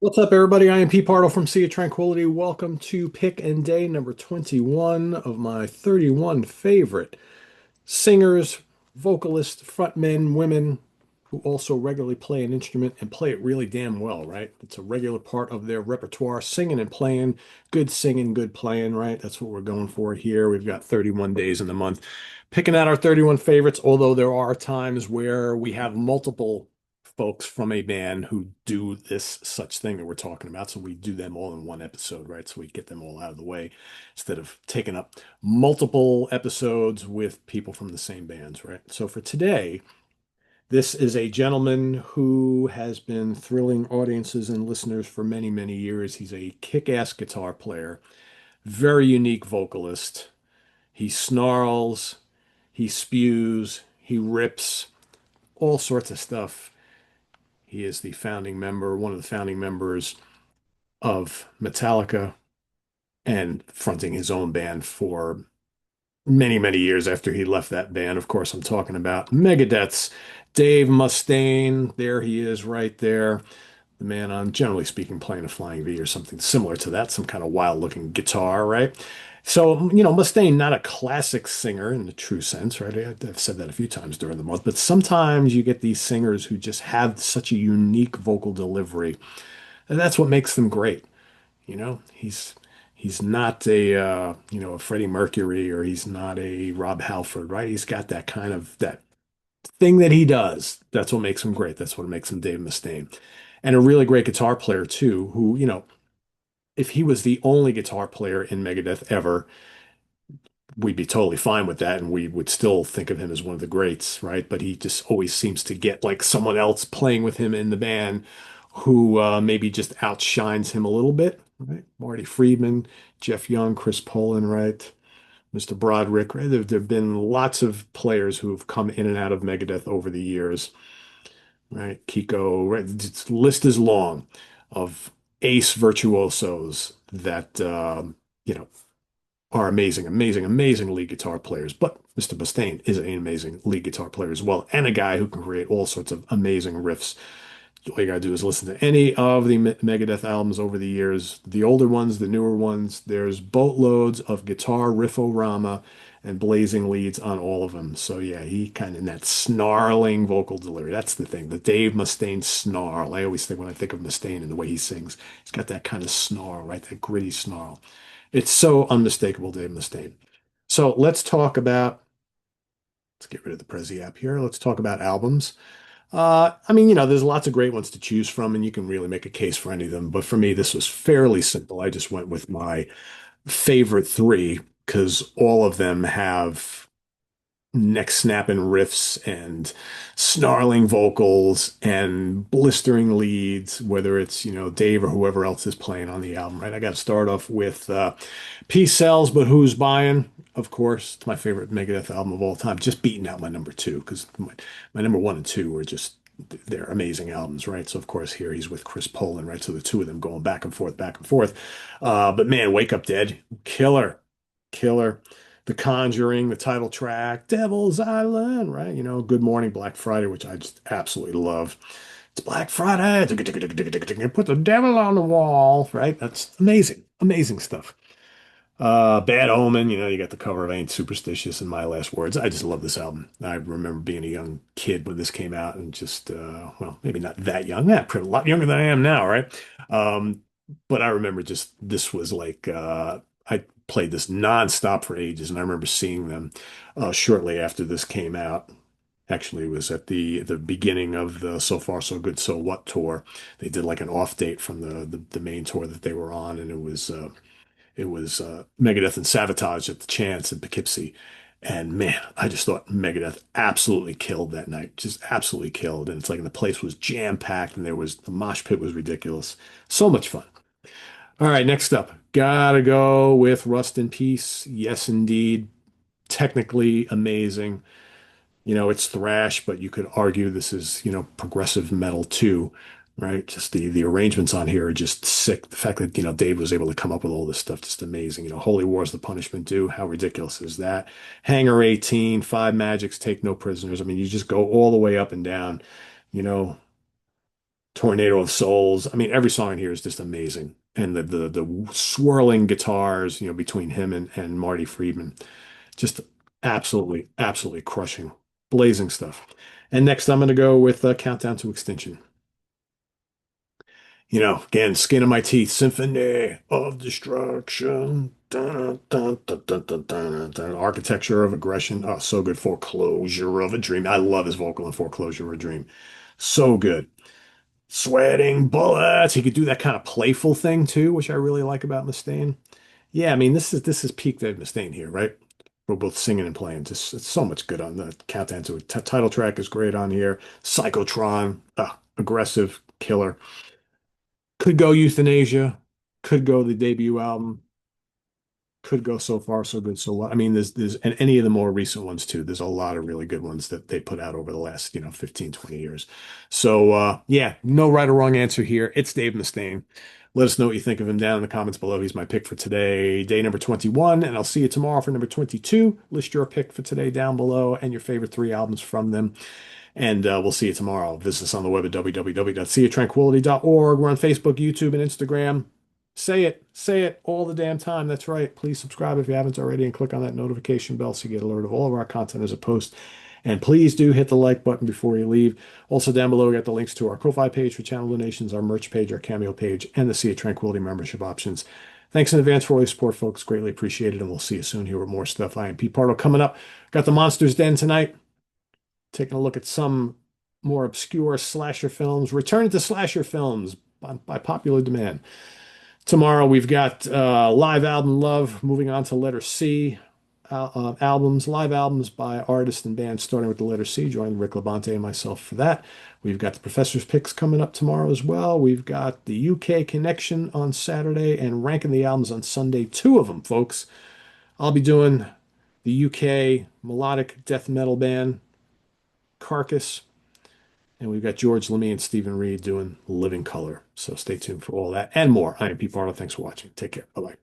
What's up, everybody? I am Pete Pardo from Sea of Tranquility. Welcome to Pick and Day number 21 of my 31 favorite singers, vocalists, frontmen, women who also regularly play an instrument and play it really damn well, right? It's a regular part of their repertoire, singing and playing, good singing, good playing, right? That's what we're going for here. We've got 31 days in the month. Picking out our 31 favorites, although there are times where we have multiple folks from a band who do this such thing that we're talking about. So we do them all in one episode, right? So we get them all out of the way instead of taking up multiple episodes with people from the same bands, right? So for today, this is a gentleman who has been thrilling audiences and listeners for many, many years. He's a kick-ass guitar player, very unique vocalist. He snarls, he spews, he rips, all sorts of stuff. He is the founding member, one of the founding members of Metallica, and fronting his own band for many, many years after he left that band. Of course, I'm talking about Megadeth's Dave Mustaine. There he is right there. The man on, generally speaking, playing a Flying V or something similar to that, some kind of wild looking guitar, right? So, Mustaine, not a classic singer in the true sense, right? I've said that a few times during the month, but sometimes you get these singers who just have such a unique vocal delivery, and that's what makes them great. He's not a Freddie Mercury, or he's not a Rob Halford, right? He's got that kind of that thing that he does. That's what makes him great. That's what makes him Dave Mustaine. And a really great guitar player too, who, if he was the only guitar player in Megadeth ever, we'd be totally fine with that and we would still think of him as one of the greats, right? But he just always seems to get like someone else playing with him in the band who maybe just outshines him a little bit, right? Marty Friedman, Jeff Young, Chris Poland, right? Mr. Broderick, right? There have been lots of players who have come in and out of Megadeth over the years, right? Kiko, right? The list is long of ace virtuosos that, you know, are amazing, amazing, amazing lead guitar players. But Mr. Mustaine is an amazing lead guitar player as well, and a guy who can create all sorts of amazing riffs. All you gotta do is listen to any of the Megadeth albums over the years, the older ones, the newer ones. There's boatloads of guitar riff-o-rama and blazing leads on all of them. So yeah, he kind of in that snarling vocal delivery. That's the thing, the Dave Mustaine snarl. I always think when I think of Mustaine and the way he sings, he's got that kind of snarl, right? That gritty snarl. It's so unmistakable, Dave Mustaine. So let's get rid of the Prezi app here. Let's talk about albums. I mean, there's lots of great ones to choose from, and you can really make a case for any of them. But for me, this was fairly simple. I just went with my favorite three because all of them have neck snapping riffs and snarling vocals and blistering leads, whether it's, Dave or whoever else is playing on the album, right? I got to start off with Peace Sells, But Who's Buying? Of course, it's my favorite Megadeth album of all time, just beating out my number two because my number one and two were just they're amazing albums, right? So of course here he's with Chris Poland, right? So the two of them going back and forth, back and forth. But man, Wake Up Dead, killer, killer. The Conjuring, the title track, Devil's Island, right? Good Morning Black Friday, which I just absolutely love. It's Black Friday. Put the devil on the wall, right? That's amazing, amazing stuff. Bad Omen, you got the cover of Ain't Superstitious and My Last Words. I just love this album. I remember being a young kid when this came out and just, well, maybe not that young, pretty a lot younger than I am now, right? Um, but I remember just this was like, I played this nonstop for ages, and I remember seeing them shortly after this came out. Actually, it was at the beginning of the So Far So Good So What tour. They did like an off date from the main tour that they were on, and it was Megadeth and Savatage at the Chance in Poughkeepsie. And man, I just thought Megadeth absolutely killed that night. Just absolutely killed. And it's like the place was jam-packed and the mosh pit was ridiculous. So much fun. All right, next up. Gotta go with Rust in Peace. Yes, indeed. Technically amazing. It's thrash, but you could argue this is, progressive metal too, right? Just the arrangements on here are just sick. The fact that, Dave was able to come up with all this stuff, just amazing. Holy War's the Punishment Due. How ridiculous is that? Hangar 18, Five Magics, Take No Prisoners. I mean, you just go all the way up and down, you know, Tornado of Souls. I mean, every song in here is just amazing. And the swirling guitars, between him and Marty Friedman, just absolutely crushing, blazing stuff. And next, I'm going to go with Countdown to Extinction. Again, skin of my teeth, Symphony of Destruction. Dun, dun, dun, dun, dun, dun, dun, dun. Architecture of Aggression. Oh, so good. Foreclosure of a Dream. I love his vocal in Foreclosure of a Dream. So good. Sweating Bullets. He could do that kind of playful thing too, which I really like about Mustaine. Yeah, I mean, this is peak Dave Mustaine here, right? We're both singing and playing. Just it's so much good on the Countdown to it. Title track is great on here. Psychotron, aggressive, killer. Could go Euthanasia. Could go the debut album. Could go So Far So Good So What. I mean, there's and any of the more recent ones too. There's a lot of really good ones that they put out over the last, 15, 20 years. So yeah, no right or wrong answer here. It's Dave Mustaine. Let us know what you think of him down in the comments below. He's my pick for today, day number 21, and I'll see you tomorrow for number 22. List your pick for today down below and your favorite three albums from them. And we'll see you tomorrow. Visit us on the web at www.seaoftranquility.org. We're on Facebook, YouTube, and Instagram. Say it all the damn time. That's right. Please subscribe if you haven't already and click on that notification bell so you get alert of all of our content as a post. And please do hit the like button before you leave. Also, down below, we got the links to our Ko-Fi page for channel donations, our merch page, our Cameo page, and the Sea of Tranquility membership options. Thanks in advance for all your support, folks. Greatly appreciated, and we'll see you soon here with more stuff. I am Pete Pardo coming up. Got the Monsters Den tonight. Taking a look at some more obscure slasher films. Returning to slasher films by popular demand. Tomorrow we've got live album love. Moving on to letter C albums, live albums by artists and bands, starting with the letter C. Join Rick Labonte and myself for that. We've got the Professor's Picks coming up tomorrow as well. We've got the UK Connection on Saturday and ranking the albums on Sunday. Two of them, folks. I'll be doing the UK melodic death metal band Carcass. And we've got George Lemmy and Stephen Reed doing Living Color. So stay tuned for all that and more. I am Pete Pardo. Thanks for watching. Take care. Bye bye.